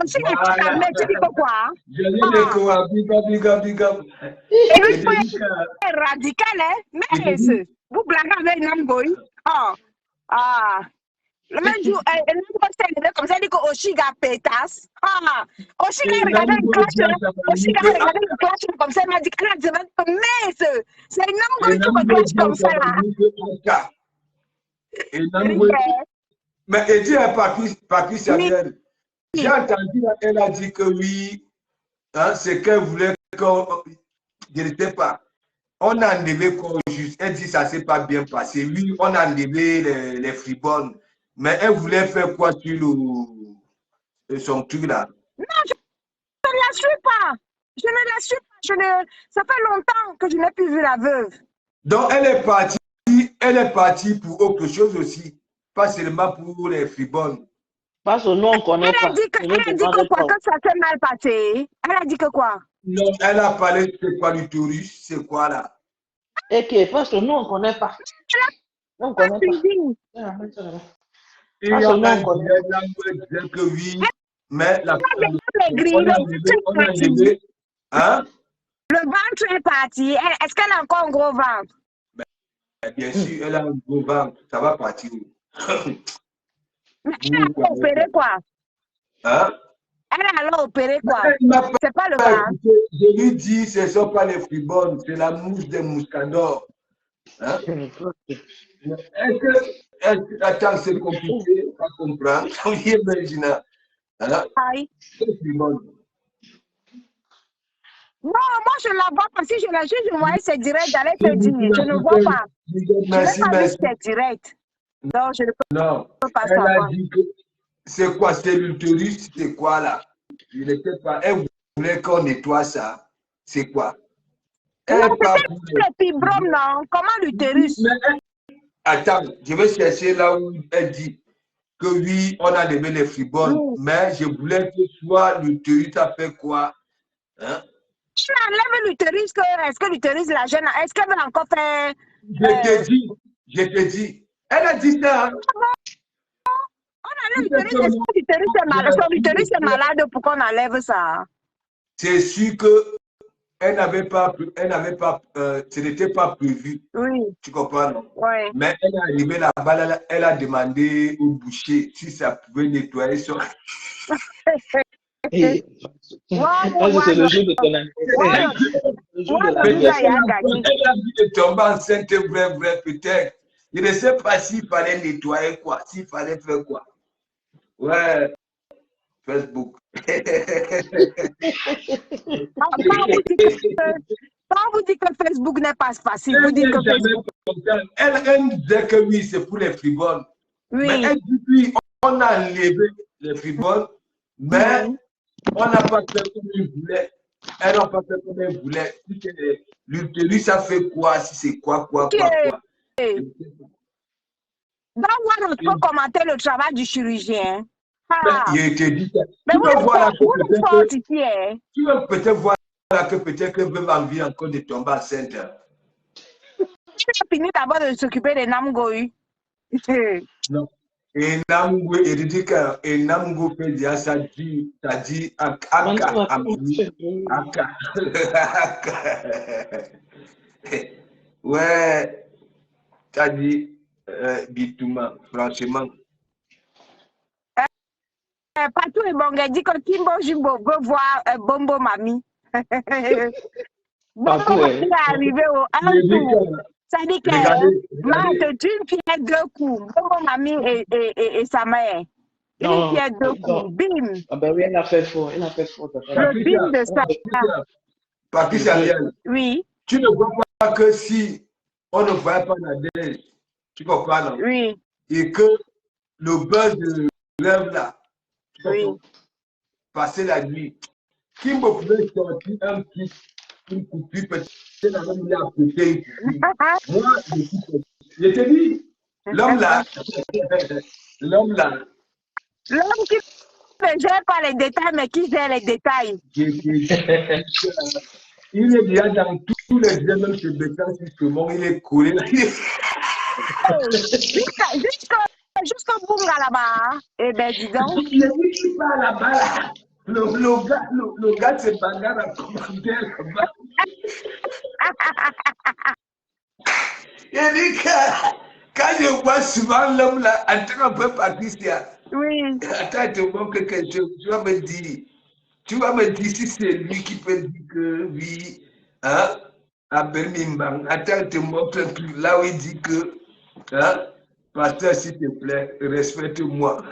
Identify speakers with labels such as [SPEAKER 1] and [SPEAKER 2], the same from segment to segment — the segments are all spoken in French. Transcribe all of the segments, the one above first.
[SPEAKER 1] Aussi, les petits mais tu dis que quoi?
[SPEAKER 2] Je dis de quoi? Big up.
[SPEAKER 1] Et lui, c'est radical, hein? Mais vous blaguez avec Namgoy. Le même jour, elle s'est levée comme ça, elle dit que Oshiga pétasse. Oshiga a regardé le clash comme ça, elle m'a dit qu'elle a dit, mais c'est Namgoy qui me clash comme ça là.
[SPEAKER 2] Mais elle dit à Papi Samuel, j'ai entendu, elle a dit que oui, hein, c'est qu'elle voulait qu'on. Je ne sais pas. On a enlevé juste. Elle dit ça ne s'est pas bien passé. Oui, on a enlevé les fribones. Mais elle voulait faire quoi sur son truc là?
[SPEAKER 1] Non, je ne la suis pas. Je ne la suis pas. Ça fait longtemps que je n'ai plus vu la veuve.
[SPEAKER 2] Donc elle est partie pour autre chose aussi. Pas seulement pour les fribones.
[SPEAKER 3] Parce que nous, on ne connaît pas.
[SPEAKER 1] Elle a dit que quoi? Que ça s'est mal passé. Elle a dit que quoi?
[SPEAKER 2] Non, elle a parlé de quoi du touriste, c'est quoi là?
[SPEAKER 3] Et que, parce que nous, on ne connaît pas. On ne connaît pas.
[SPEAKER 2] Il y a un que oui, mais la on a enlevé, hein?
[SPEAKER 1] Le ventre est parti. Est-ce qu'elle a encore un gros ventre?
[SPEAKER 2] Bien sûr, elle a un gros ventre. Ça va partir.
[SPEAKER 1] Mais elle a opéré quoi?
[SPEAKER 2] Hein?
[SPEAKER 1] Elle a alors opéré quoi? C'est pas le ventre.
[SPEAKER 2] Je lui dis, ce ne sont pas les fribones, c'est la mouche des mouscadors. Hein? Attends, c'est compliqué à comprendre. Oui, imagine.
[SPEAKER 1] Non, moi je la vois pas. Si je la juge, je voyais c'est direct, j'allais te dire. Je ne vois pas.
[SPEAKER 2] Merci,
[SPEAKER 1] je n'ai pas vu que c'est direct. Donc je ne peux pas
[SPEAKER 2] savoir.
[SPEAKER 1] Elle
[SPEAKER 2] a dit que c'est quoi, c'est l'utérus, c'est quoi là? Je ne sais pas. Elle voulait qu'on nettoie ça. C'est quoi?
[SPEAKER 1] Non, c'est le fibrome, non? Comment l'utérus?
[SPEAKER 2] Attends, je vais chercher là où elle dit que oui, on a levé les fibromes, mais je voulais que soit l'utérus a fait quoi? Hein?
[SPEAKER 1] Tu enlèves l'utérus, est-ce que l'utérus, la jeune, est-ce qu'elle veut encore faire...
[SPEAKER 2] Je te dis. Elle a dit ça. Hein?
[SPEAKER 1] On enlève l'utérus, est-ce que l'utérus est malade? Son utérus est malade pour qu'on enlève ça?
[SPEAKER 2] C'est sûr que elle n'avait pas, ce n'était pas prévu.
[SPEAKER 1] Oui.
[SPEAKER 2] Tu comprends, non?
[SPEAKER 1] Oui.
[SPEAKER 2] Mais elle est arrivée là-bas, elle a demandé au boucher si ça pouvait nettoyer son...
[SPEAKER 3] C'est le jeu de ton
[SPEAKER 2] Elle a vu de tomber enceinte, vrai, peut-être. Je ne sais pas s'il fallait nettoyer quoi, s'il fallait faire quoi. Ouais. Facebook.
[SPEAKER 1] Quand vous dites que Facebook n'est pas facile, vous dites que Facebook...
[SPEAKER 2] Elle disait que oui, c'est pour les friboles. Oui. Mais elle dit oui, on a enlevé les friboles, mais on n'a pas fait comme ils voulaient. Elle n'a pas fait comme elle voulait. L'utérus, ça fait quoi? Si c'est quoi? Donc,
[SPEAKER 1] on peut commenter le travail du chirurgien.
[SPEAKER 2] Il te dit ça.
[SPEAKER 1] Mais tu
[SPEAKER 2] peux peut-être voir que peut-être qu'elle veut envie encore de tomber enceinte.
[SPEAKER 1] Tu as fini d'abord de s'occuper de Namgoy.
[SPEAKER 2] Non. Et Namgoy, il dit que Namgoy fait dire ça dit Aka. Ouais, ça dit Bitouma, franchement.
[SPEAKER 1] Partout et bon, elle dit que Kimbo Jimbo veut voir Bombo Mami. Bombo Mami est arrivé au 1 tour. Ça dit que Marthe, une pierre deux coups. Bombo Mami et sa mère. Une pierre deux coups. Bim.
[SPEAKER 3] Ah ben oui, elle a fait fort.
[SPEAKER 1] Le bim de ça.
[SPEAKER 2] Papi Samuel.
[SPEAKER 1] Oui.
[SPEAKER 2] Tu ne vois pas que si on ne voit pas la neige, tu comprends, non?
[SPEAKER 1] Oui.
[SPEAKER 2] Et que le buzz de rêve là,
[SPEAKER 1] oui.
[SPEAKER 2] Passer la nuit. Kimbo pouvait sortir une coupure, peut-être même lui a pété une coupure. Moi, je te dis, l'homme là,
[SPEAKER 1] l'homme qui ne gère pas les détails, mais qui gère les détails.
[SPEAKER 2] Il est déjà dans tous les domaines de détails, justement, il est collé là.
[SPEAKER 1] Jusqu'au jusqu'au bout là-bas. Eh ben, dis donc.
[SPEAKER 2] Celui qui va là-bas, là, le gars se bagarre à commentaire là-bas. Il dit que quand je vois souvent l'homme là, en train de faire Patricia,
[SPEAKER 1] Oui.
[SPEAKER 2] attends, je te montre quelque chose. Tu vas me dire si c'est lui qui peut dire que oui, hein, à Birmingham. Attends, je te montre un truc là où il dit que, hein, pasteur, s'il te plaît, respecte-moi.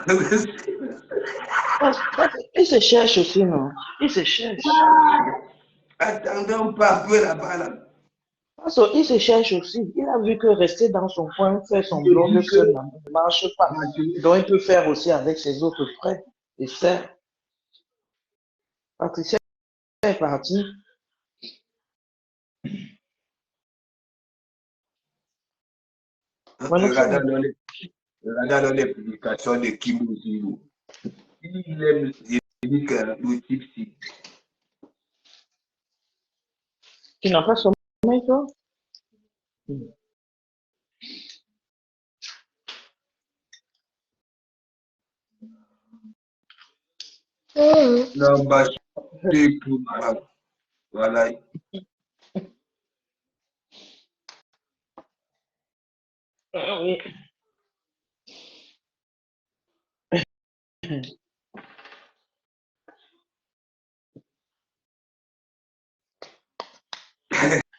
[SPEAKER 3] Il se cherche aussi, non? Il se cherche.
[SPEAKER 2] Attendons pas un peu là-bas, là.
[SPEAKER 3] Il se cherche aussi. Il a vu que rester dans son coin, faire son blog seul, ne marche pas. Donc, il peut faire aussi avec ses autres frères et sœurs. Patricia est partie.
[SPEAKER 2] Regardons les publications de Kim Ozilo. Il aime dit que le type si.
[SPEAKER 3] Tu n'as pas sommeil, toi?
[SPEAKER 2] Non, bah, c'est pour voilà.
[SPEAKER 3] Oui.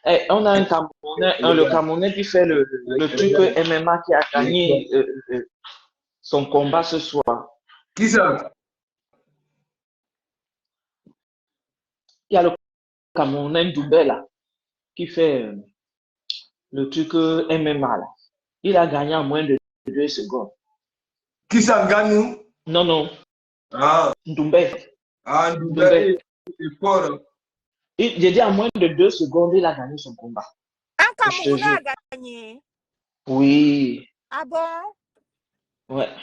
[SPEAKER 3] Hey, on a un Camerounais, le Camerounais qui fait le truc MMA qui a gagné son combat ce soir.
[SPEAKER 2] Qui ça?
[SPEAKER 3] Il y a le Camerounais Doumbé là, qui fait le truc MMA là. Il a gagné en moins de 2 secondes.
[SPEAKER 2] Qui ça gagne?
[SPEAKER 3] Non, non.
[SPEAKER 2] Ah.
[SPEAKER 3] Doumbé.
[SPEAKER 2] Ah, Doumbé est fort.
[SPEAKER 3] J'ai dit en moins de 2 secondes, il a gagné son combat.
[SPEAKER 1] Un Camerounais a gagné?
[SPEAKER 3] Oui.
[SPEAKER 1] Ah bon?
[SPEAKER 3] Ouais.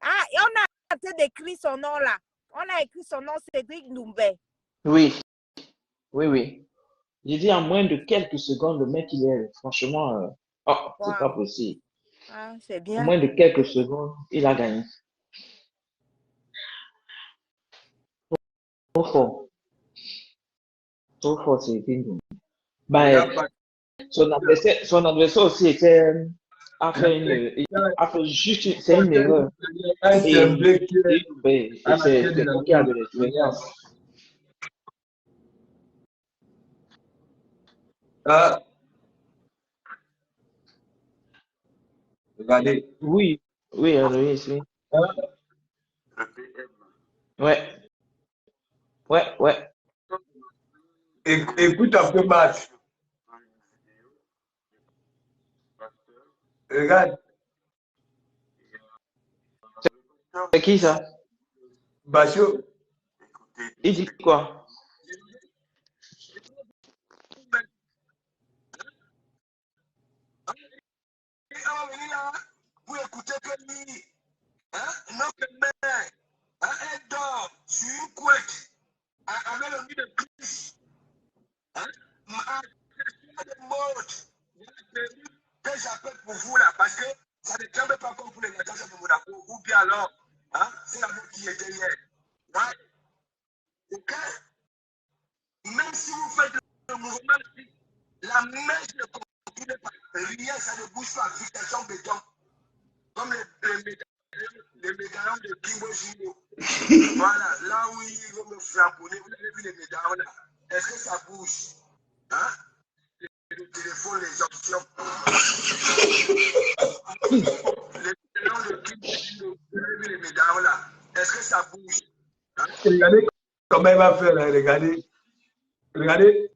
[SPEAKER 1] Ah, et on a écrit son nom là. On a écrit son nom, Cédric Doumbé.
[SPEAKER 3] Oui. Oui, oui. J'ai dit en moins de quelques secondes, le mec, il est franchement... c'est pas possible.
[SPEAKER 1] Ah, c'est bien.
[SPEAKER 3] En moins de quelques secondes, il a gagné. Trop fort. Trop fort, c'est Doumbé. Ben, son adversaire aussi a fait juste c'est une erreur. Et c'est quelqu'un qui a de l'expérience.
[SPEAKER 2] Regardez.
[SPEAKER 3] Oui, Aloïs, oui. Ouais.
[SPEAKER 2] Écoute un peu match. Regarde.
[SPEAKER 3] C'est qui ça?
[SPEAKER 2] Bachot.
[SPEAKER 3] Il dit quoi?
[SPEAKER 2] Vous écoutez que lui, notre mère, elle dort sur une couette avec le nid de Christ. De mode que j'appelle pour vous là, parce que ça ne tremble pas comme pour les nations de Monaco, ou bien alors, c'est la mode qui est derrière. Right? Ok? Même si vous faites le mouvement, la mèche ne continue pas. Rien, ça ne bouge pas. Fixation béton. Comme les médaillons de Kimbo Jimbo. Voilà, là où ils vont me flamponner, vous avez vu les médaillons là. Est-ce que ça bouge? Le téléphone, les options. Les médaillons de Kimbo Jimbo, vous avez vu les médaillons là. Est-ce que ça bouge? Regardez comment il va faire là, regardez. Regardez.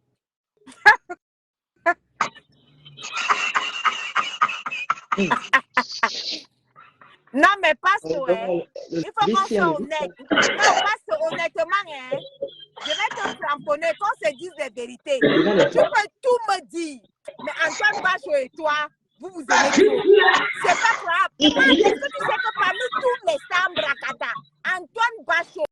[SPEAKER 1] Non, mais pasteur, il faut qu'on soit honnête. Non, pasteur, honnêtement, je vais te cramponner, qu'on se dise la vérité. Tu peux tout me dire. Mais Antoine Bachot et toi, vous aimez trop. C'est pas grave. Est-ce que tu sais que parmi tous les Sam Brakata, Antoine Bachot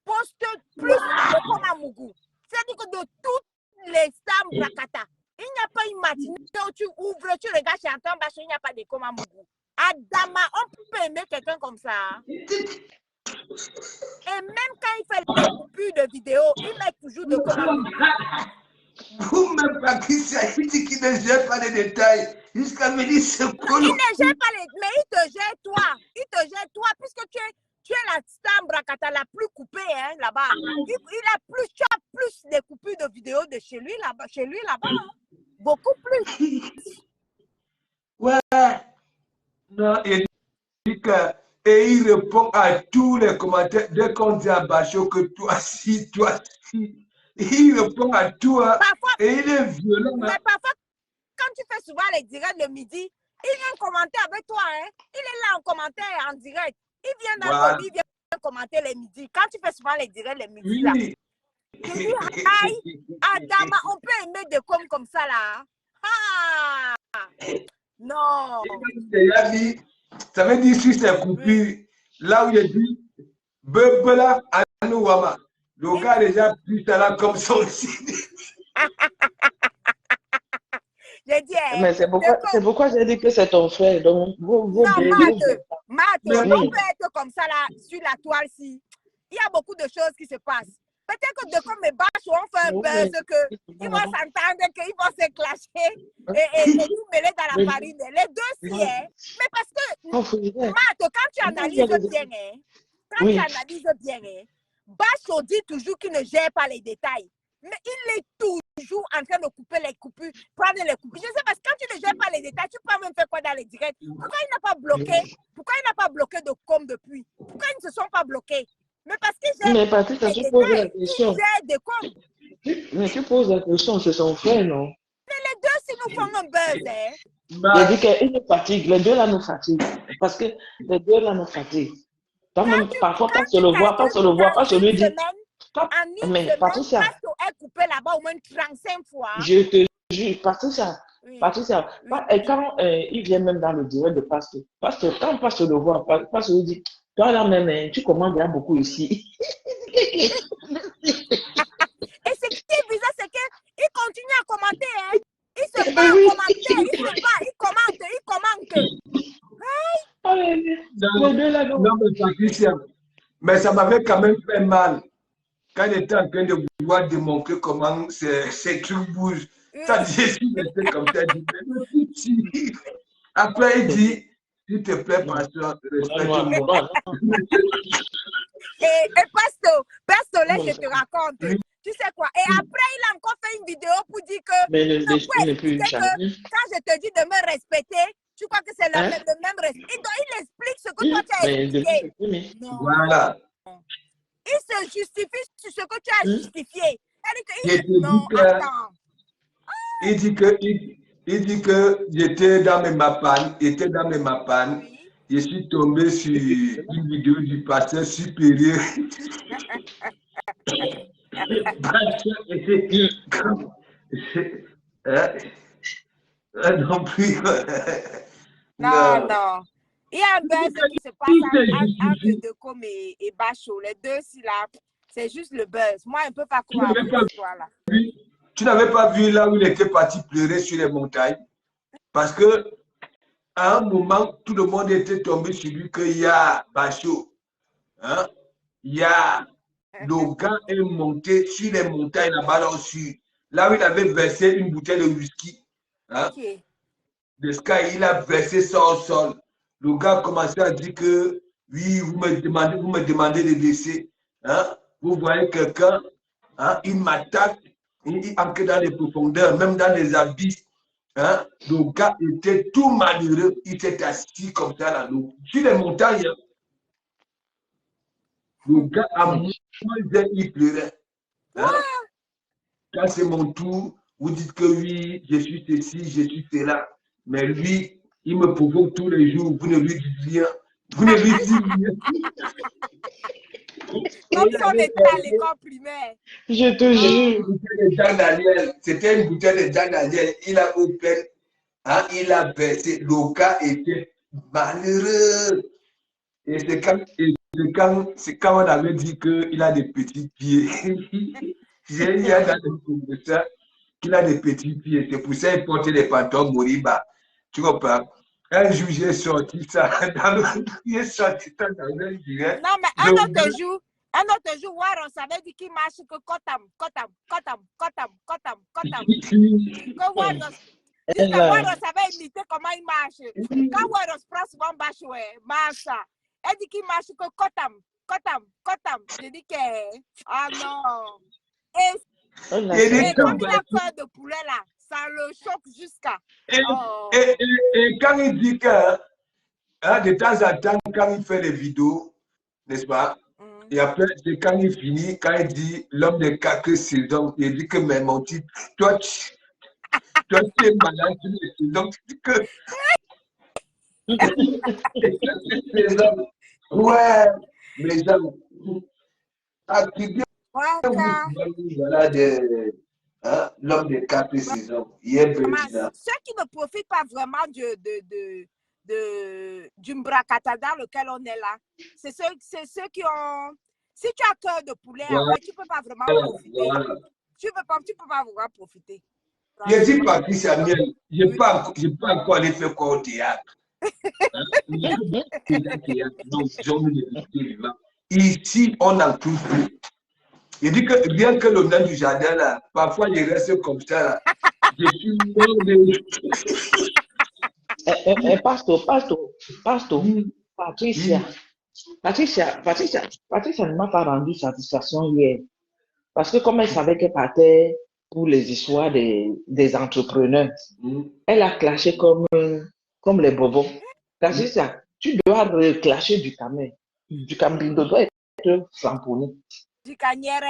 [SPEAKER 1] poste plus de Komamougou. C'est-à-dire que de toutes les Sam Brakata, il n'y a pas une matinée où tu ouvres, tu regardes chez Antoine Bachot, il n'y a pas de Komamougou. ça. Et même quand il fait les coupures de vidéo, il met toujours de com.
[SPEAKER 2] Vous-même, Patricia, il dit qu'il ne gère pas les détails. Jusqu'à me dire ce qu'on...
[SPEAKER 1] Il ne gère pas les... Mais il te gère toi. Il te gère toi, puisque tu es la Stambrakata la plus coupée hein, là-bas. Tu as plus de coupures de vidéos de chez lui là-bas. Hein. Beaucoup plus.
[SPEAKER 2] Ouais. Non, il dit que... Et il répond à tous les commentaires. Dès qu'on dit à Bachot que toi si, il répond à tout. Hein, parfois, et il est violent.
[SPEAKER 1] Mais parfois, quand tu fais souvent les directs le midi, il vient commenter avec toi. Hein. Il est là en commentaire en direct. Il vient dans ton lit, il vient commenter les midis. Quand tu fais souvent les directs les midis, là. Tu dis, aïe, Adama, on peut aimer des comme ça, là. Ah! Non.
[SPEAKER 2] Ça veut dire si c'est coupé, là où il dit, Bebela Anouama. Le gars déjà plus là comme ça aussi.
[SPEAKER 1] J'ai dit,
[SPEAKER 3] mais c'est pourquoi j'ai dit que c'est ton frère. Donc,
[SPEAKER 1] non, Matt, on peut être comme ça là, sur la toile-ci. Il y a beaucoup de choses qui se passent. Peut-être que de comme mes bâches, on fait un buzz, qu'ils vont s'entendre, qu'ils vont se clasher et nous mêler dans la farine. Les deux, si, hein. Mais parce que, Matt, quand tu analyses bien, Bacho dit toujours qu'il ne gère pas les détails. Mais il est toujours en train de couper les coupures, prendre les coupures. Je sais parce que quand tu ne gères pas les détails, tu peux même faire quoi dans les directs? Pourquoi il n'a pas bloqué? Pourquoi il n'a pas bloqué de com depuis? Pourquoi ils ne se sont pas bloqués? Mais parce qu'il gère.
[SPEAKER 3] Mais Patrick, tu poses la question.
[SPEAKER 1] Il gère des com.
[SPEAKER 3] Mais tu poses la question, c'est son frère, non?
[SPEAKER 1] Mais les deux, si nous font un buzz, hein.
[SPEAKER 3] Il dit qu'il nous fatigue. Les deux là nous fatiguent. Parce que les deux là nous fatiguent. Parfois, pas se le voir, pas se lui dire. Mais Patricia,
[SPEAKER 1] elle coupé là-bas au moins 35 fois.
[SPEAKER 3] Je te jure, Patricia, quand il vient même dans le direct de Pasteur, quand Pasteur le voit, Pasteur lui dit, toi là même, tu commandes bien beaucoup ici.
[SPEAKER 1] Et ce qui est bizarre, c'est qu'il continue à commenter. Hein. Il se bat à commenter, il commente.
[SPEAKER 2] Non, mais Patricia, mais ça m'avait quand même fait mal. Quand il était en train de vouloir démontrer comment ces trucs bougent, ça dit, je suis resté comme ça. Après, il dit, s'il te plaît, pasteur, respecte-moi.
[SPEAKER 1] Et Pasteur, là, je te raconte. Tu sais quoi? Et après, il a encore fait une vidéo pour dire que,
[SPEAKER 3] mais
[SPEAKER 1] quand je te dis de me respecter, tu crois que c'est le même respect. Il explique ce que toi tu as expliqué.
[SPEAKER 2] Voilà.
[SPEAKER 1] Il se justifie sur ce que tu as justifié.
[SPEAKER 2] Il dit que j'étais dans mes mapanes, je suis tombé sur une vidéo du pasteur supérieur. Non plus.
[SPEAKER 1] Non. Il y a un buzz qui se passe entre Decom et Bachot. Les deux, si là, c'est juste le buzz. Moi, je ne peux pas croire à cette histoire-là.
[SPEAKER 2] Tu n'avais pas vu là où il était parti pleurer sur les montagnes? Parce que à un moment, tout le monde était tombé sur lui qu'il y a Bachot. Hein? Il y a le gars est monté sur les montagnes là-bas là aussi. Là où il avait versé une bouteille de whisky. Hein?
[SPEAKER 1] Okay.
[SPEAKER 2] Le Sky, il a versé ça au sol. Le gars a commencé à dire que oui, vous me demandez de laisser. Hein? Vous voyez quelqu'un, hein? Il m'attaque, il entre dans les profondeurs, même dans les abysses. Hein? Le gars était tout malheureux, il était assis comme ça là, sur les montagnes. Le gars a mangé, il pleurait. Hein? Quand c'est mon tour, vous dites que oui, je suis ceci, je suis cela. Mais lui, il me provoque tous les jours, vous ne lui dites rien. Vous ne lui dites rien.
[SPEAKER 1] Comme si on était à l'école primaire.
[SPEAKER 3] Je te jure.
[SPEAKER 2] C'était une bouteille de Jack Daniel. Il a ouvert, hein, il a baissé. Le gars était malheureux. Et c'est quand on avait dit qu'il a des petits pieds. J'ai dit à qu'il a des petits pieds. C'est pour ça qu'il portait des pantalons Moriba. Tu comprends? Un jour, j'ai sorti ça j'ai sorti ça dans un direct.
[SPEAKER 4] Non, mais un autre jour, Warren savait dire qu'il marche que Kotam. Que Warren, jusqu'à Warren savait imiter comment il marche. Quand Warren prend souvent marche, elle dit qu'il marche que Kotam. Je dis que, ah non. Et comme il a peur de poulet là, ça le choque jusqu'à.
[SPEAKER 2] Et quand il dit que, de temps en temps, quand il fait des vidéos, n'est-ce pas? Et après, c'est quand il finit, quand il dit l'homme des 4 saisons, il dit que, mais mon titre, toi, tu es malade, donc tu dis que. Ouais, mais j'aime. Voilà l'homme des 4 saisons.
[SPEAKER 4] Ceux qui ne profitent pas vraiment du Mbrakatada dans lequel on est là, c'est ceux qui ont. Si tu as cœur de poulet, après, tu ne peux pas vraiment profiter. Tu ne peux pas vraiment profiter.
[SPEAKER 2] Je dis Patrice Samuel, je n'ai pas encore allé faire quoi au théâtre. Ici, on a tout fait. Il dit que bien que le nom du jardin, là, parfois il reste comme ça. Là. Je suis mort de.
[SPEAKER 3] Pasteur, Patricia ne m'a pas rendu satisfaction hier. Parce que comme elle savait qu'elle partait pour les histoires des entrepreneurs, elle a clashé comme les bobos. Patricia, tu dois reclasher du camé. Du cambindo doit être flamponné.
[SPEAKER 4] Du canière.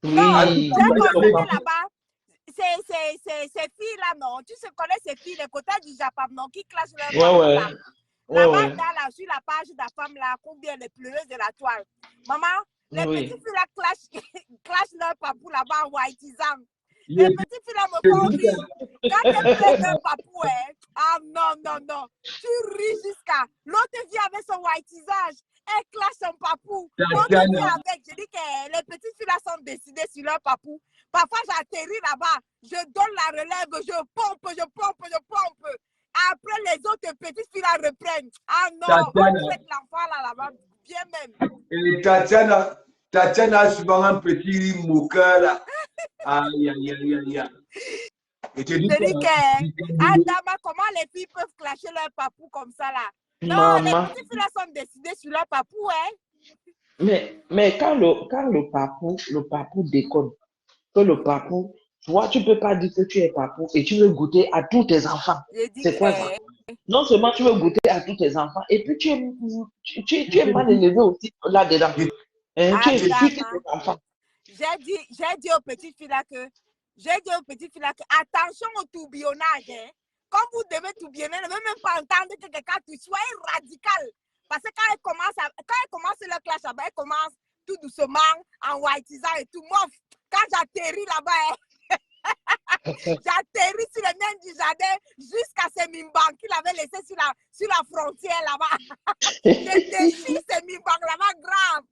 [SPEAKER 3] Oui,
[SPEAKER 4] Non, j'ai constaté là-bas. Ces filles-là, non. Tu sais, connais ces filles, les quotas du Japon, non, qui clashent leur là. Là-bas, sur la page de la femme, là, combien les pleureuses de la toile. Maman, les petites filles-là clashent leur papou là-bas en whiteisant. Les petites filles-là me font rire. Quand elles pleurent leur papou, ah non. Tu ris jusqu'à. L'autre vient avec son whiteisage. Elle clash son papou. L'autre vient avec. Je dis que les petites filles-là sont décidées sur leur papou. Parfois, j'atterris là-bas. Je donne la relève. Je pompe. Après, les autres petites filles la reprennent. Ah non, on traite l'enfant là-bas, bien même.
[SPEAKER 2] Et Tatiana a souvent un petit moqueur là. Aïe. Et tu dis
[SPEAKER 4] que, Adama, comment les filles peuvent clasher leur papou comme ça là? Non, les petites filles là sont décidées sur leur papou, hein?
[SPEAKER 3] Mais quand le papou déconne, que le papou. Toi, tu ne peux pas dire que tu es papou et tu veux goûter à tous tes enfants. C'est quoi ça? Non seulement tu veux goûter à tous tes enfants, et puis tu es mal élevé aussi là-dedans. Tu es juste tes enfants.
[SPEAKER 4] J'ai dit aux petites filles là que, attention au tourbillonnage. Hein. Quand vous devez tourbillonner, ne même pas entendre que quelqu'un soit radical. Parce que quand elle commence le clash là-bas, elle commence tout doucement en whiteisant et tout. Mof, quand j'atterris là-bas, j'atterris sur le nain du jardin jusqu'à ces mimbang qu'il avait laissé sur la frontière là-bas. J'ai déchiré ces mimbang là-bas grave.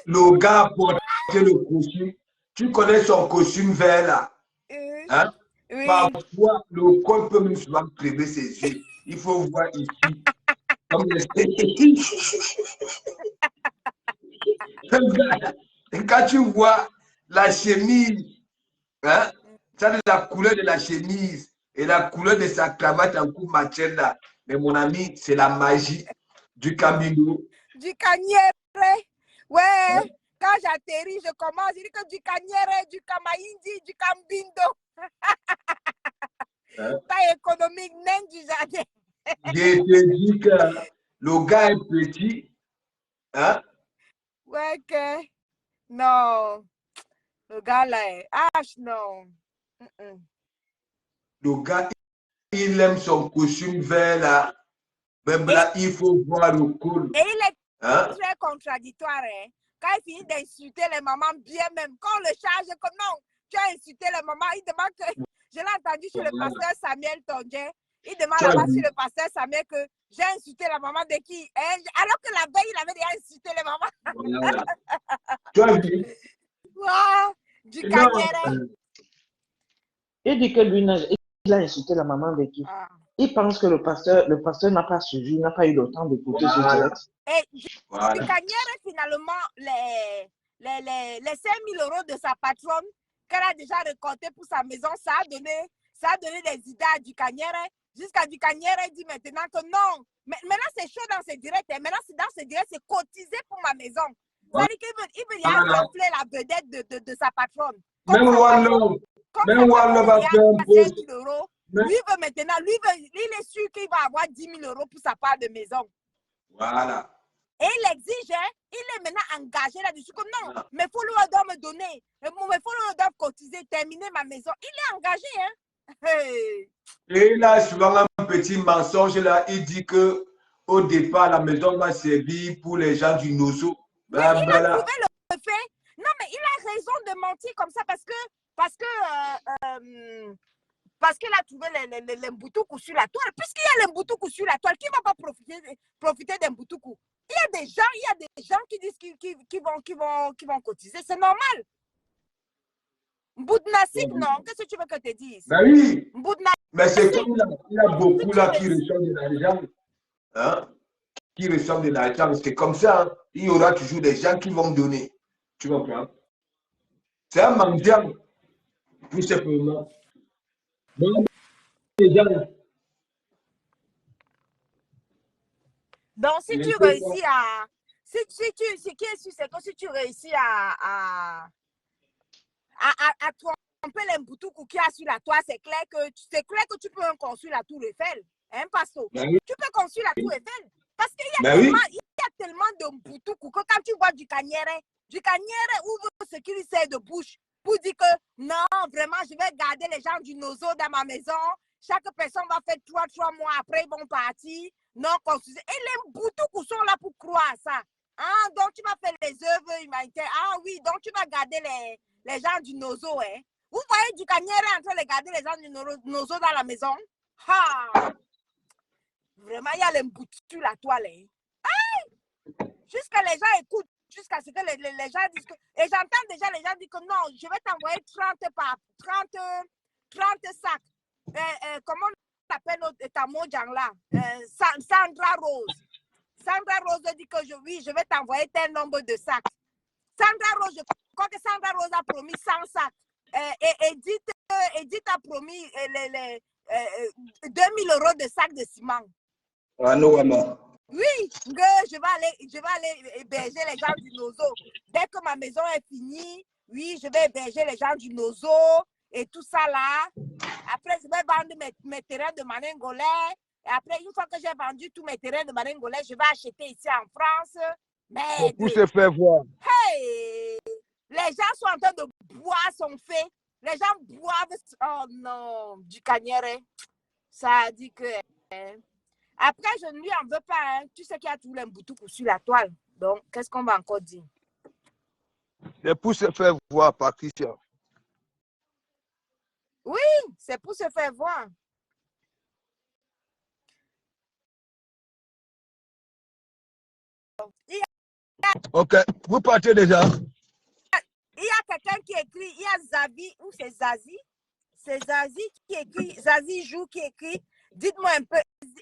[SPEAKER 2] Le gars portait le costume. Tu connais son costume vert là. Hein? Oui. Parfois, le col peut même souvent crever ses yeux. Il faut voir ici. Comme quand tu vois la chemise, hein? Ça, c'est la couleur de la chemise et la couleur de sa cravate en coup matière là. Mais mon ami, c'est la magie du camino.
[SPEAKER 4] Du canière. Ouais. Quand j'atterris, je commence. Je dis que du canière, du kamaindi, du cambindo. Pas économique, même du jardin.
[SPEAKER 2] Je te dis que le gars est petit. Hein?
[SPEAKER 4] Ouais, que. Non. Le gars là est H, non.
[SPEAKER 2] Le gars, il aime son costume vert là. Même là, il faut voir le col.
[SPEAKER 4] Et il est très contradictoire. Hein? Quand il finit d'insulter les mamans, bien même. Quand on le charge, comme non, tu as insulté les mamans, il demande que. Je l'ai entendu chez le pasteur Samuel Tondje. Il demande là-bas sur le pasteur Samuel que j'ai insulté la maman de qui? Hein? Alors que la veille, il avait déjà insulté les mamans.
[SPEAKER 2] Voilà. Tu as vu?
[SPEAKER 4] Wow, du canière.
[SPEAKER 3] Il dit que lui, il a insulté la maman de qui? il pense que le pasteur n'a pas suivi, n'a pas eu le temps d'écouter ce direct.
[SPEAKER 4] Et Ducanière, finalement, les 5 000 € de sa patronne qu'elle a déjà récolté pour sa maison, ça a donné des idées à Ducanière. Jusqu'à Ducanière, elle dit maintenant que non. Mais maintenant, c'est chaud dans ses directs. Maintenant, dans ses directs, c'est cotisé pour ma maison. C'est-à-dire qu'il veut y gonfler la vedette de sa patronne.
[SPEAKER 2] Même Wallo va faire un post.
[SPEAKER 4] Lui veut maintenant, il est sûr qu'il va avoir 10 000 € pour sa part de maison.
[SPEAKER 2] Voilà.
[SPEAKER 4] Et il exige, il est maintenant engagé là-dessus. Comme non, mes followers doivent me donner, mes followers doivent cotiser, terminer ma maison. Il est engagé, hein. Hey.
[SPEAKER 2] Et là, souvent un petit mensonge là, il dit que au départ, la maison va servir pour les gens du Nozo.
[SPEAKER 4] Mais il a trouvé le fait. Non, mais il a raison de mentir comme ça parce qu'il a trouvé les Mbutuku sur la toile. Puisqu'il y a les Mbutuku sur la toile, qui ne va pas profiter des Mbutuku? Il y a des gens qui disent qu'ils vont cotiser. C'est normal. Mboudnassik, non. Qu'est-ce que tu veux que je te dise?
[SPEAKER 2] Ben oui. Mais c'est
[SPEAKER 4] Mboudnassik.
[SPEAKER 2] comme il y a beaucoup là qui reçoivent de l'argent. Hein? Qui reçoivent de l'argent. C'est comme ça. Hein? Il y aura toujours des gens qui vont donner. Tu comprends? C'est un mendiant. Tout simplement. Donc, les gens.
[SPEAKER 4] Donc, si tu réussis à... Ce qui est sûr, c'est que si tu réussis à tromper les Mbutuku qui a sur la toile, c'est clair que tu peux construire la tour Eiffel. Hein, Pasto?
[SPEAKER 2] Oui.
[SPEAKER 4] Tu peux construire la tour Eiffel. Parce qu'il y a tellement de Mbutuku que quand tu vois Ducanière ouvre ce qu'il sait de bouche pour dire que non, vraiment, je vais garder les gens du Nozo dans ma maison. Chaque personne va faire 3 mois après, ils vont partir. Non, construire. Et les Mbutuku sont là pour croire à ça. Ah, donc tu vas faire les œuvres humanitaires. Ah oui, donc tu vas garder les gens du Nozo. Hein? Vous voyez Ducanière en train de garder les gens du Nozo dans la maison? Ah! Vraiment, il y a les Mbutuku sur la toile. Hein? Hey! Jusqu'à les gens écoutent, jusqu'à ce que les gens disent que... Et j'entends déjà les gens dire que non, je vais t'envoyer 30 sacs. Comment on appelle ta mojang là? Sandra Rose. Sandra Rose dit que je vais t'envoyer tel nombre de sacs. Sandra Rose, je crois que Sandra Rose a promis 100 sacs. Edith a promis 2 000 € de sacs de ciment.
[SPEAKER 2] Ah non, maman.
[SPEAKER 4] Oui, je vais aller héberger les gens du Nozo. Dès que ma maison est finie, oui, je vais héberger les gens du Nozo et tout ça là. Après, je vais vendre mes terrains de Manengolais. Et après, une fois que j'ai vendu tous mes terrains de Manengolais, je vais acheter ici en France. Mais
[SPEAKER 2] Pour se faire voir.
[SPEAKER 4] Hey! Les gens sont en train de boire son fait. Les gens boivent. Oh non, Ducanière. Ça dit que... Après, je ne lui en veux pas. Hein. Tu sais qu'il y a tous les Mbutuku sur la toile. Donc, qu'est-ce qu'on va encore dire?
[SPEAKER 2] C'est pour se faire voir, Patricia.
[SPEAKER 4] Oui, c'est pour se faire voir.
[SPEAKER 2] Ok, vous partez déjà.
[SPEAKER 4] Il y a quelqu'un qui écrit, il y a Zavi, ou c'est Zazie? C'est Zazie qui écrit, Zazie Jou qui écrit. Dites-moi un peu,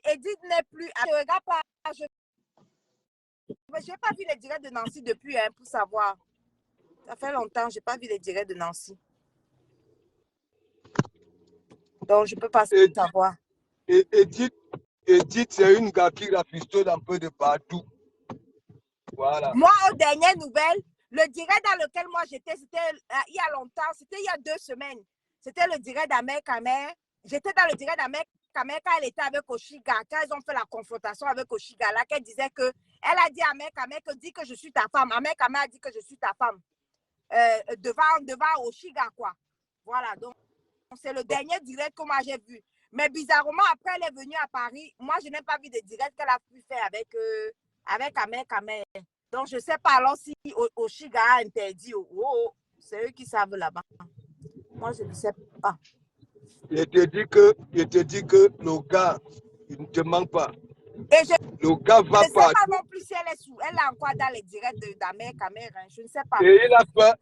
[SPEAKER 4] Edith n'est plus. Je regarde pas. Je n'ai pas vu les directs de Nancy depuis, hein, pour savoir. Ça fait longtemps, je n'ai pas vu les directs de Nancy. Donc, je ne peux pas savoir.
[SPEAKER 2] Edith, c'est une gars qui rafistole un peu de partout. Voilà.
[SPEAKER 4] Moi, aux dernières nouvelles, le direct dans lequel moi j'étais, c'était il y a longtemps, c'était il y a 2 semaines. C'était le direct d'Amer Kamer. J'étais dans le direct d'Amer Kamer quand elle était avec Oshiga, quand ils ont fait la confrontation avec Oshiga, là, qu'elle disait que, elle a dit à Amer Kamer que dis que je suis ta femme. Amer Kamer a dit que je suis ta femme. Devant Oshiga, quoi. Voilà, donc c'est le dernier direct que moi j'ai vu. Mais bizarrement, après, elle est venue à Paris. Moi, je n'ai pas vu de direct qu'elle a pu faire avec Amer Kamer. Donc, je ne sais pas alors si Oshiga a interdit. C'est eux qui savent là-bas. Moi, je ne sais pas.
[SPEAKER 2] Je te dis que le gars, il ne te manque pas.
[SPEAKER 4] Et
[SPEAKER 2] le gars va
[SPEAKER 4] je ne sais pas non plus si elle est sous. Elle est encore dans les directs d'Amer Kamer. Hein. Je ne sais pas.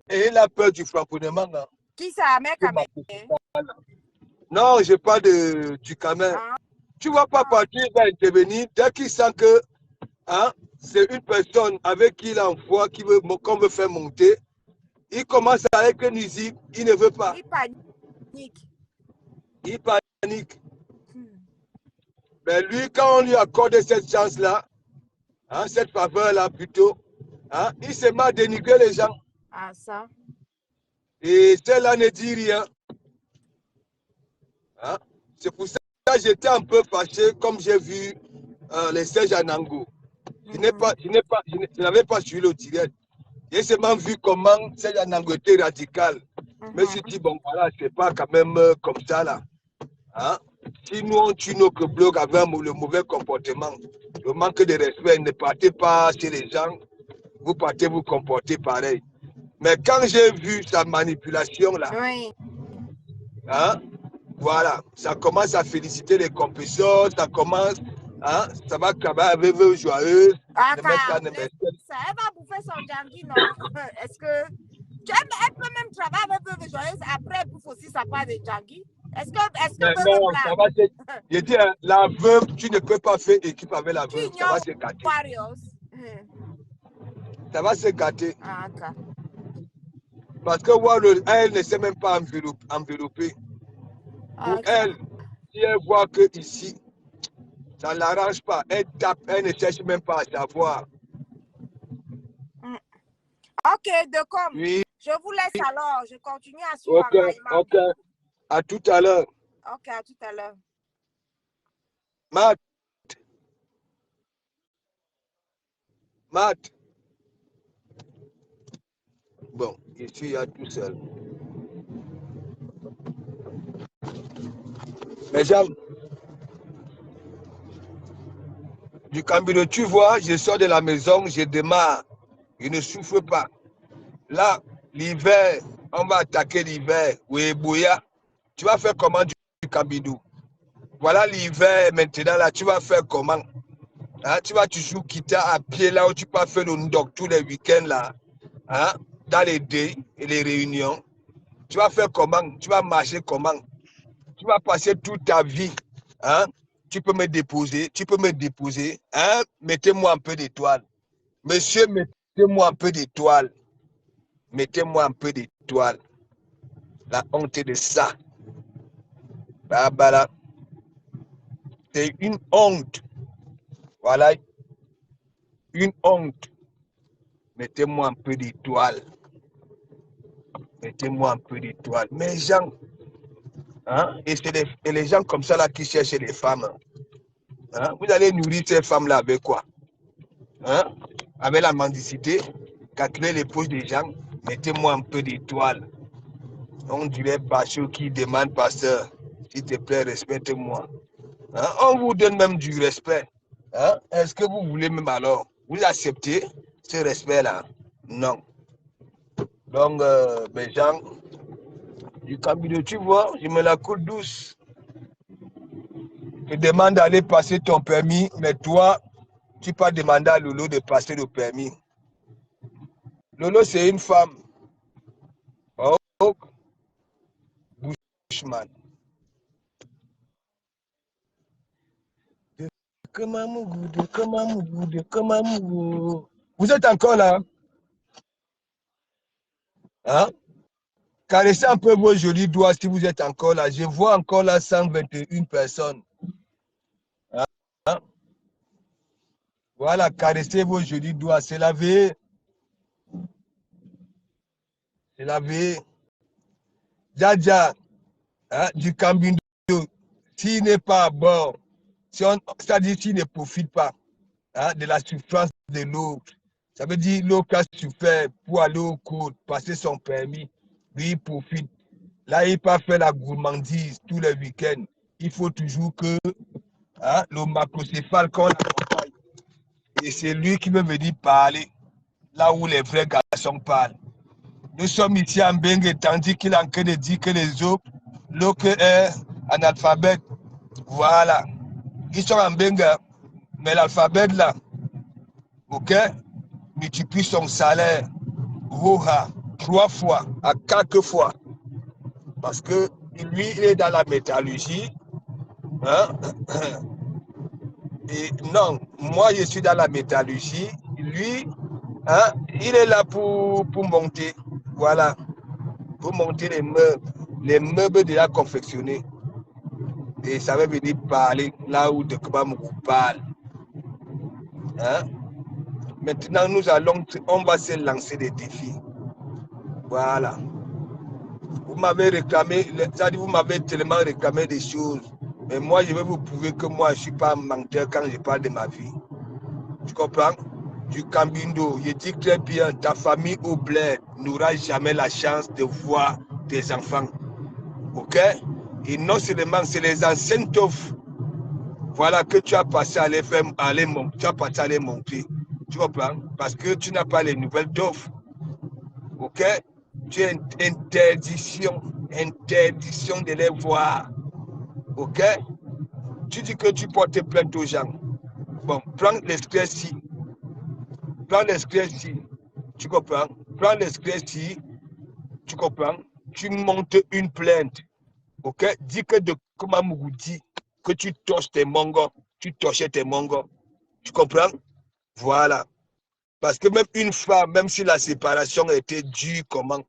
[SPEAKER 2] Et il a peur du frapponnement. Hein.
[SPEAKER 4] Qui c'est Amer Kamer?
[SPEAKER 2] Non, je parle du Kamer.
[SPEAKER 4] Ah.
[SPEAKER 2] Tu ne vois pas partir, il va intervenir. Dès qu'il sent que hein, c'est une personne avec qui il a une foi, qu'on veut faire monter, il commence avec une musique, il ne veut pas.
[SPEAKER 4] Il panique.
[SPEAKER 2] Il panique. Mais lui, quand on lui accorde cette chance-là, hein, cette faveur-là plutôt, hein, il se met à dénigrer les gens.
[SPEAKER 4] Ah, ça.
[SPEAKER 2] Et celle-là ne dit rien. Hein? C'est pour ça que j'étais un peu fâché comme j'ai vu les Serge Anango. Je n'avais pas suivi le direct. J'ai seulement vu comment Serge Anango était radical. Mais je me suis dit, bon, voilà, c'est pas quand même comme ça là. Hein? Si nous on tue nos blocs avec le mauvais comportement, le manque de respect, ne partez pas chez les gens, vous partez vous comporter pareil. Mais quand j'ai vu sa manipulation là,
[SPEAKER 4] oui.
[SPEAKER 2] Hein, voilà, ça commence à féliciter les compétiteurs, ça commence, hein, ça va travailler avec eux joyeux.
[SPEAKER 4] Ah, ça, elle va bouffer son jangi, non? Est-ce que elle peut même travailler avec eux joyeuse après bouffe aussi sa part de jangi? Est-ce que
[SPEAKER 2] non, ça va se... Je dis, la veuve, tu ne peux pas faire équipe avec la veuve, ça va se gâter. Ça va se gâter.
[SPEAKER 4] Ah, okay.
[SPEAKER 2] Parce que elle ne sait même pas envelopper. Pour elle, si elle voit que ici, ça ne l'arrange pas, elle tape, elle ne cherche même pas à savoir.
[SPEAKER 4] Ok, d'accord.
[SPEAKER 2] Oui.
[SPEAKER 4] Je vous laisse alors, je continue à suivre.
[SPEAKER 2] Ok. À tout à l'heure.
[SPEAKER 4] Ok, à tout à l'heure.
[SPEAKER 2] Matt. Bon, je suis là tout seul. Mes gens, du Cambodge, tu vois, je sors de la maison, je démarre. Je ne souffre pas. Là, l'hiver, on va attaquer l'hiver. Oui, Bouya. Tu vas faire comment du Cambodge? Voilà l'hiver maintenant, là, tu vas faire comment? Hein, tu vas toujours quitter à pied là où tu peux faire le ndok tous les week-ends là. Hein, dans les dés et les réunions. Tu vas faire comment? Tu vas marcher comment? Tu vas passer toute ta vie. Hein? Tu peux me déposer. Hein? Mettez-moi un peu d'étoile. Monsieur, mettez-moi un peu d'étoile. Mettez-moi un peu d'étoile. La honte de ça. Bah, c'est une honte. Voilà. Une honte. Mettez-moi un peu d'étoile. Mettez-moi un peu d'étoile. Mes gens, hein? Et c'est les gens comme ça là qui cherchent les femmes. Hein? Vous allez nourrir ces femmes-là avec quoi? Hein? Avec la mendicité, calculer les poches des gens, mettez-moi un peu d'étoile. On dirait Bachot qui demande, pasteur, s'il te plaît, respecte-moi. Hein? On vous donne même du respect. Hein? Est-ce que vous voulez même alors? Vous acceptez ce respect-là? Non. Donc, mes gens, du Cambodge, tu vois, je me la coule douce. Je te demande d'aller passer ton permis, mais toi, tu peux demander à Lolo de passer le permis. Lolo, c'est une femme. Oh, Bushman. Vous êtes encore là? Hein? Caressez un peu vos jolis doigts si vous êtes encore là. Je vois encore là 121 personnes. Hein? Voilà, caressez vos jolis doigts. C'est la vie. C'est la vie. Dja, hein, du Cambindo, s'il n'est pas à bord, c'est-à-dire s'il ne profite pas, hein, de la souffrance de l'autre, ça veut dire l'autre a souffert pour aller au cours, passer son permis, lui il profite. Là, il peut faire la gourmandise tous les week-ends. Il faut toujours que hein, le macrocéphale qu'on l'accompagne. Et c'est lui qui veut venir parler là où les vrais garçons parlent. Nous sommes ici en Bengue, tandis qu'il est en train de dire que les autres, l'autre est analphabète. Voilà. Ils sont en Bengue, mais l'alphabet là, ok, multiplie son salaire, 3 fois, à 4 fois. Parce que lui, il est dans la métallurgie. Hein? non, moi je suis dans la métallurgie. Lui, hein, il est là pour monter. Voilà. Pour monter les meubles déjà confectionnés. Et ça va venir parler là où de Kbamougou parle. Hein? Maintenant, on va se lancer des défis. Voilà. Vous m'avez réclamé, c'est-à-dire vous m'avez tellement réclamé des choses. Mais moi, je vais vous prouver que moi, je ne suis pas un menteur quand je parle de ma vie. Tu comprends? Du Cambindo, je dis très bien, ta famille au bled n'aura jamais la chance de voir tes enfants. Ok? Et non seulement, c'est les anciennes toffes, voilà, que tu as passé à les faire, tu as passé à les monter. Tu comprends? Parce que tu n'as pas les nouvelles toffes. Ok? Tu as une interdiction de les voir. Ok? Tu dis que tu portes plainte aux gens. Bon, prends l'escréci. Prends l'escréci. Tu comprends? Prends l'escréci. Tu comprends? Tu montes une plainte. Ok? Dis que de Kbamougou dit que tu torches tes mongos. Tu torchais tes mongos. Tu comprends? Voilà. Parce que même une femme, même si la séparation était dure comment?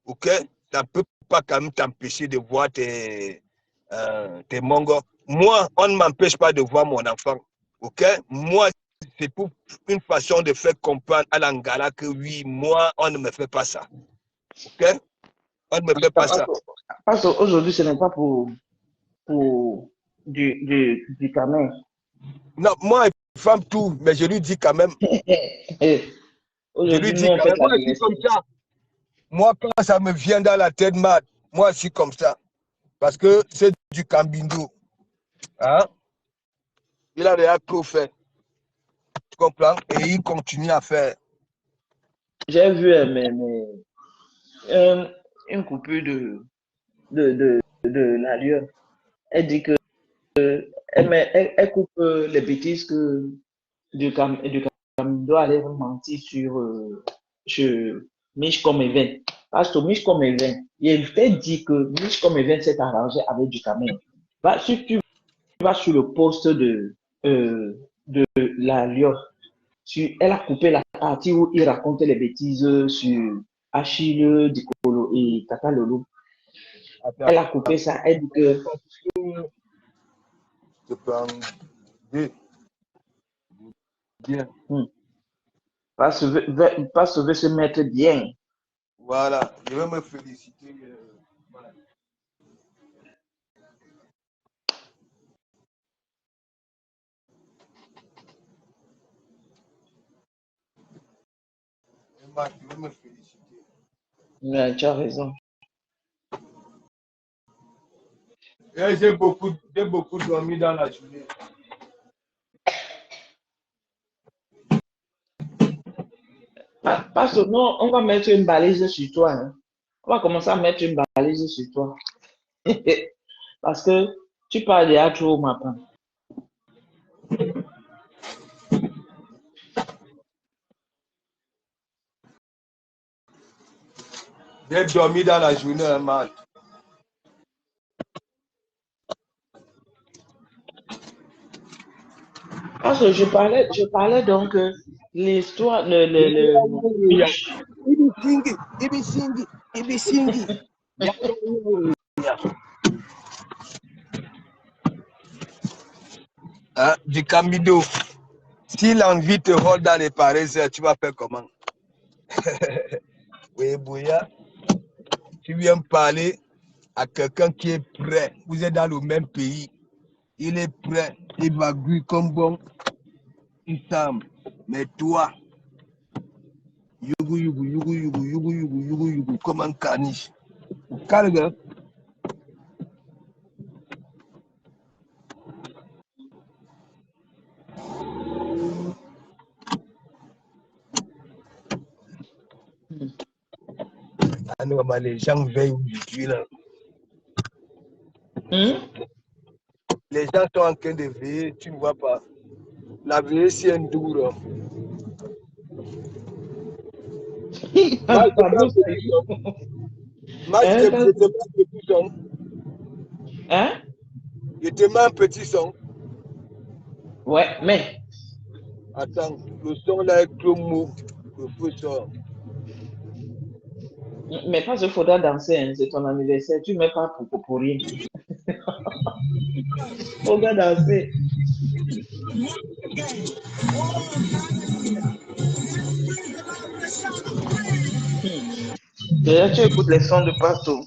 [SPEAKER 2] Ok? Ça ne peut pas quand même t'empêcher de voir tes mongos. Moi, on ne m'empêche pas de voir mon enfant. Ok? Moi, c'est pour une façon de faire comprendre à l'Angala que oui, moi, on ne me fait pas ça. Ok? On ne me fait pas ça.
[SPEAKER 3] Parce qu'aujourd'hui, ce n'est pas pour du camin.
[SPEAKER 2] Non, moi, il femme tout, mais je lui dis quand même. Je lui dis quand même, moi, je suis comme ça. Moi, quand ça me vient dans la tête, moi, je suis comme ça. Parce que c'est du Cambindo. Hein? Il a déjà tout fait. Tu comprends? Et il continue à faire.
[SPEAKER 3] J'ai vu une coupure de l'allure. Elle dit que elle coupe les bêtises que du Cambindo allait mentir sur Mich comme Event. Parce que Mich comme Event, il fait dire que Mich comme Event s'est arrangé avec du Camin. Si tu vas sur le poste de l'allure, elle a coupé la partie où il racontait les bêtises sur Achille, Dikolo et Tata Lolo. Elle a coupé ça. Elle dit que.
[SPEAKER 2] Bien.
[SPEAKER 3] Parce que veut se mettre bien.
[SPEAKER 2] Voilà, je vais me féliciter. Voilà. Je vais me féliciter.
[SPEAKER 3] Mais tu as raison.
[SPEAKER 2] J'ai beaucoup dormi dans la journée.
[SPEAKER 3] Parce que non, on va mettre une balise sur toi. Hein. On va commencer à mettre une balise sur toi. Parce que tu parles déjà trop maintenant.
[SPEAKER 2] J'ai dormi dans la journée, man.
[SPEAKER 3] Parce que je parlais donc l'histoire,
[SPEAKER 2] Ibisingi. Hein, du Cambindo. Si l'envie te rôle dans les paraises, tu vas faire comment? Oui, Bouya, tu viens parler à quelqu'un qui est prêt. Vous êtes dans le même pays. Il est prêt. Il va gouiller comme bon. Il semble. Mais toi, yugu, comme un caniche. Calme. Les gens veillent aujourd'hui là. Les gens sont en train de veiller, tu ne vois pas. La veille, c'est un doux.
[SPEAKER 3] Hein?
[SPEAKER 2] Je te mets un petit son.
[SPEAKER 3] Ouais, mais.
[SPEAKER 5] Attends, le son là est trop mou. Le feu sort.
[SPEAKER 3] Mais parce qu'il faudra danser, hein, c'est ton anniversaire. Tu ne mets pas pour rien. Faudra danser. Déjà, tu écoutes les sons de partout.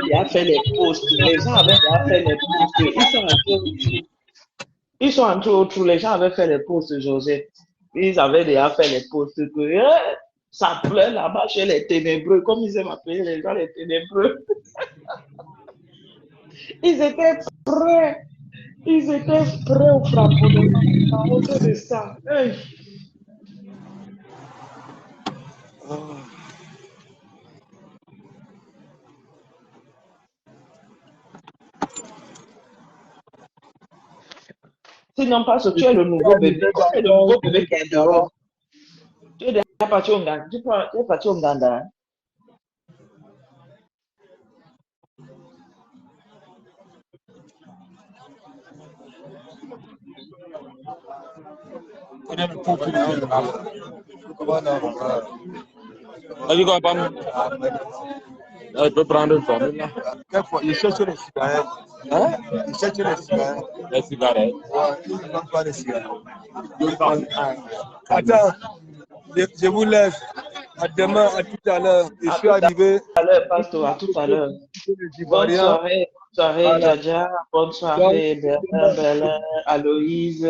[SPEAKER 3] Il a fait les posts. Les gens avaient déjà fait les posts. Ils sont entrés au trou. Les gens avaient fait les posts, Joseph. Ils avaient déjà fait les posts que ça pleure là-bas chez les ténébreux. Comme ils aiment appeler les gens les ténébreux. Ils étaient prêts. Ils étaient prêts au frappement. À cause de ça. Hey. Sinon, parce que tu es le nouveau bébé. Tu es le nouveau bébé qui est dehors. Tu es déjà parti au Ghana. Tu es parti au Ghana.
[SPEAKER 6] Il peut prendre une formule là.
[SPEAKER 5] Il cherche les cigarettes. Hein? Il cherche les cigarettes.
[SPEAKER 6] Les cigarettes.
[SPEAKER 5] Ouais, il ne manque pas de cigarettes. Attends, je vous laisse. À demain, à tout à l'heure. Je suis arrivé.
[SPEAKER 3] À l'heure, pasteur, à tout à l'heure. Bonne soirée, Jaja. Bonne soirée, Bernard, Aloïse.